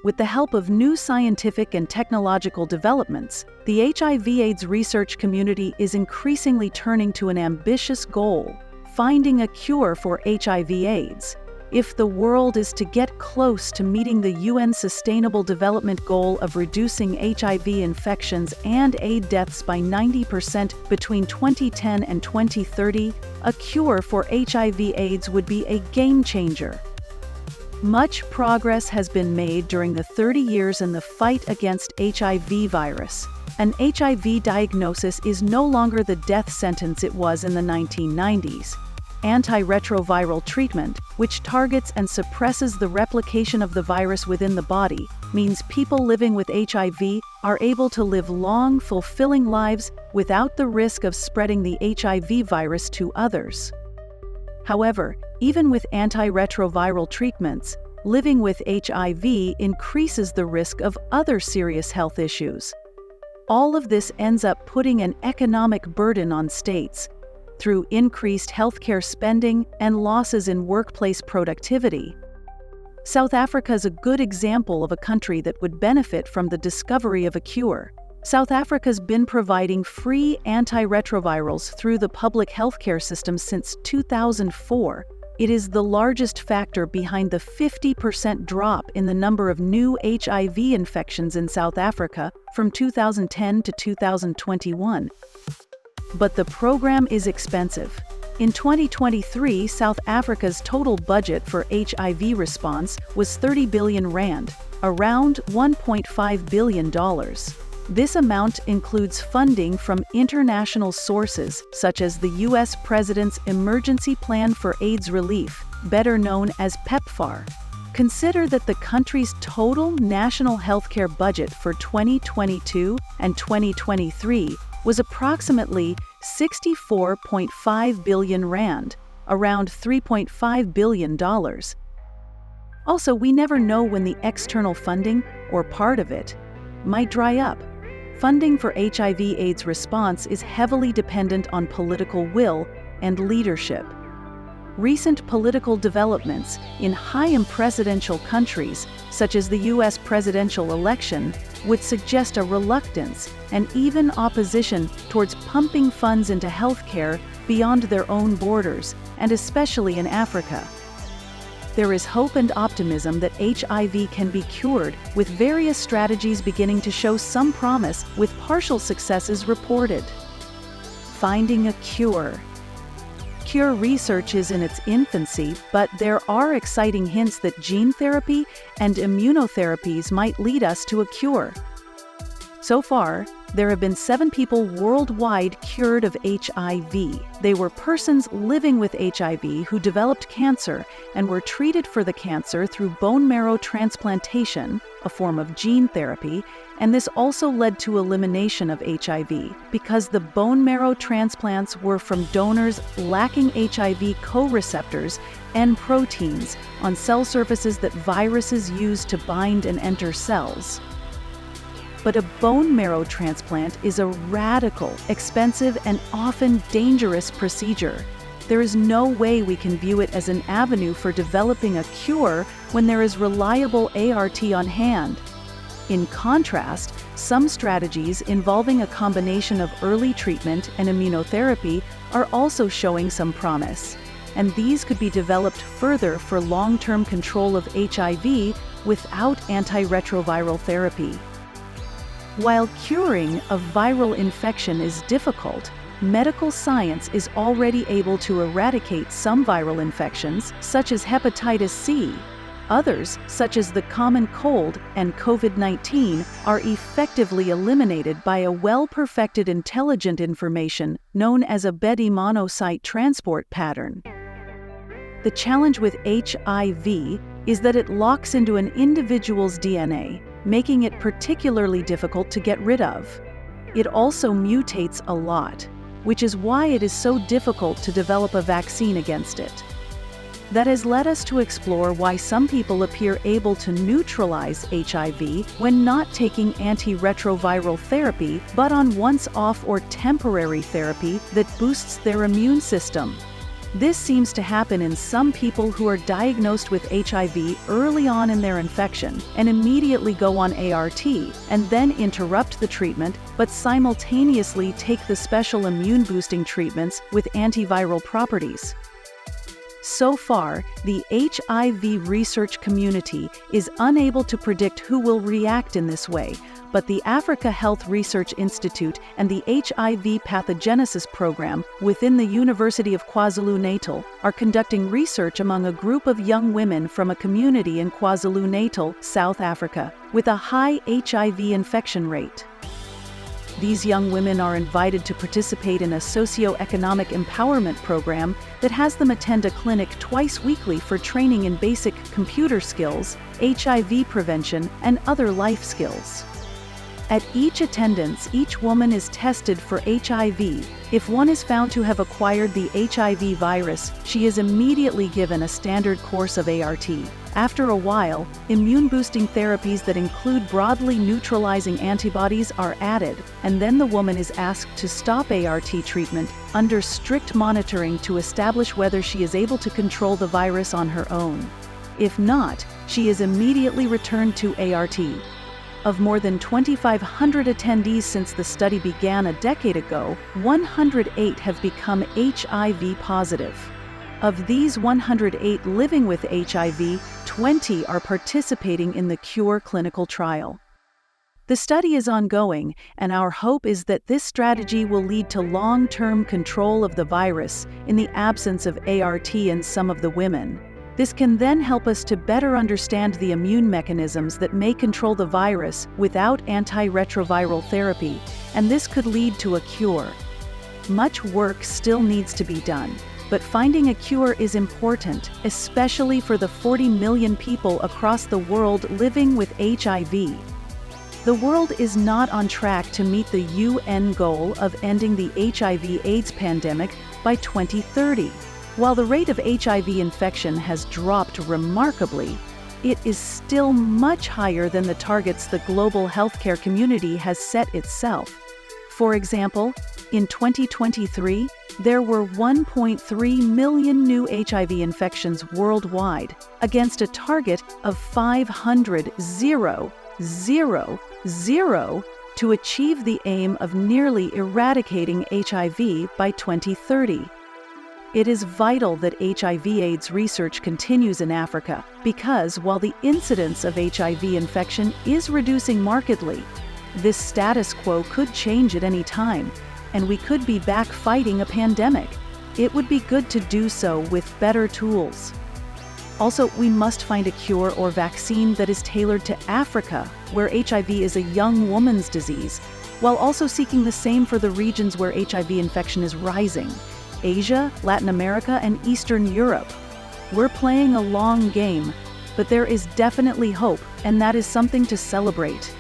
With the help of new scientific and technological developments, the HIV/AIDS research community is increasingly turning to an ambitious goal: finding a cure for HIV/AIDS. If the world is to get close to meeting the UN Sustainable Development Goal of reducing HIV infections and AIDS deaths by 90% between 2010 and 2030, a cure for HIV/AIDS would be a game changer. Much progress has been made during the 30 years in the fight against HIV virus. An HIV diagnosis is no longer the death sentence it was in the 1990s. Antiretroviral treatment, which targets and suppresses the replication of the virus within the body, means people living with HIV are able to live long, fulfilling lives without the risk of spreading the HIV virus to others. However, even with antiretroviral treatments, living with HIV increases the risk of other serious health issues. All of this ends up putting an economic burden on states through increased healthcare spending and losses in workplace productivity. South Africa is a good example of a country that would benefit from the discovery of a cure. South Africa's been providing free antiretrovirals through the public healthcare system since 2004. It is the largest factor behind the 50% drop in the number of new HIV infections in South Africa from 2010 to 2021. But the program is expensive. In 2023, South Africa's total budget for HIV response was 30 billion rand, around $1.5 billion. This amount includes funding from international sources, such as the U.S. President's Emergency Plan for AIDS Relief, better known as PEPFAR. Consider that the country's total national healthcare budget for 2022 and 2023 was approximately 64.5 billion rand, around $3.5 billion. Also, we never know when the external funding, or part of it, might dry up. Funding for HIV/AIDS response is heavily dependent on political will and leadership. Recent political developments in high-end presidential countries, such as the U.S. presidential election, would suggest a reluctance and even opposition towards pumping funds into healthcare beyond their own borders, and especially in Africa. There is hope and optimism that HIV can be cured, with various strategies beginning to show some promise, with partial successes reported. Finding a cure. Cure research is in its infancy, but there are exciting hints that gene therapy and immunotherapies might lead us to a cure. So far, there have been 7 people worldwide cured of HIV. They were persons living with HIV who developed cancer and were treated for the cancer through bone marrow transplantation, a form of gene therapy, and this also led to elimination of HIV because the bone marrow transplants were from donors lacking HIV co-receptors and proteins on cell surfaces that viruses use to bind and enter cells. But a bone marrow transplant is a radical, expensive, and often dangerous procedure. There is no way we can view it as an avenue for developing a cure when there is reliable ART on hand. In contrast, some strategies involving a combination of early treatment and immunotherapy are also showing some promise, and these could be developed further for long-term control of HIV without antiretroviral therapy. While curing a viral infection is difficult, medical science is already able to eradicate some viral infections, such as hepatitis C. Others, such as the common cold and COVID-19, are effectively eliminated by a well-perfected intelligent information known as a Betty monocyte transport pattern. The challenge with HIV is that it locks into an individual's DNA, making it particularly difficult to get rid of. It also mutates a lot, which is why it is so difficult to develop a vaccine against it. That has led us to explore why some people appear able to neutralize HIV when not taking antiretroviral therapy, but on once-off or temporary therapy that boosts their immune system. This seems to happen in some people who are diagnosed with HIV early on in their infection and immediately go on ART and then interrupt the treatment, but simultaneously take the special immune-boosting treatments with antiviral properties. So far, the HIV research community is unable to predict who will react in this way, but the Africa Health Research Institute and the HIV Pathogenesis Program within the University of KwaZulu-Natal are conducting research among a group of young women from a community in KwaZulu-Natal, South Africa, with a high HIV infection rate. These young women are invited to participate in a socio-economic empowerment program that has them attend a clinic twice weekly for training in basic computer skills, HIV prevention, and other life skills. At each attendance, each woman is tested for HIV. If one is found to have acquired the HIV virus, she is immediately given a standard course of ART. After a while, immune-boosting therapies that include broadly neutralizing antibodies are added, and then the woman is asked to stop ART treatment under strict monitoring to establish whether she is able to control the virus on her own. If not, she is immediately returned to ART. Of more than 2,500 attendees since the study began a decade ago, 108 have become HIV positive. Of these 108 living with HIV, 20 are participating in the Cure clinical trial. The study is ongoing, and our hope is that this strategy will lead to long-term control of the virus in the absence of ART in some of the women. This can then help us to better understand the immune mechanisms that may control the virus without antiretroviral therapy, and this could lead to a cure. Much work still needs to be done, but finding a cure is important, especially for the 40 million people across the world living with HIV. The world is not on track to meet the UN goal of ending the HIV/AIDS pandemic by 2030. While the rate of HIV infection has dropped remarkably, it is still much higher than the targets the global healthcare community has set itself. For example, in 2023, there were 1.3 million new HIV infections worldwide, against a target of 500,000 to achieve the aim of nearly eradicating HIV by 2030. It is vital that HIV/AIDS research continues in Africa because while the incidence of HIV infection is reducing markedly, this status quo could change at any time, and we could be back fighting a pandemic. It would be good to do so with better tools. Also, we must find a cure or vaccine that is tailored to Africa, where HIV is a young woman's disease, while also seeking the same for the regions where HIV infection is rising: Asia, Latin America, and Eastern Europe. We're playing a long game, but there is definitely hope, and that is something to celebrate.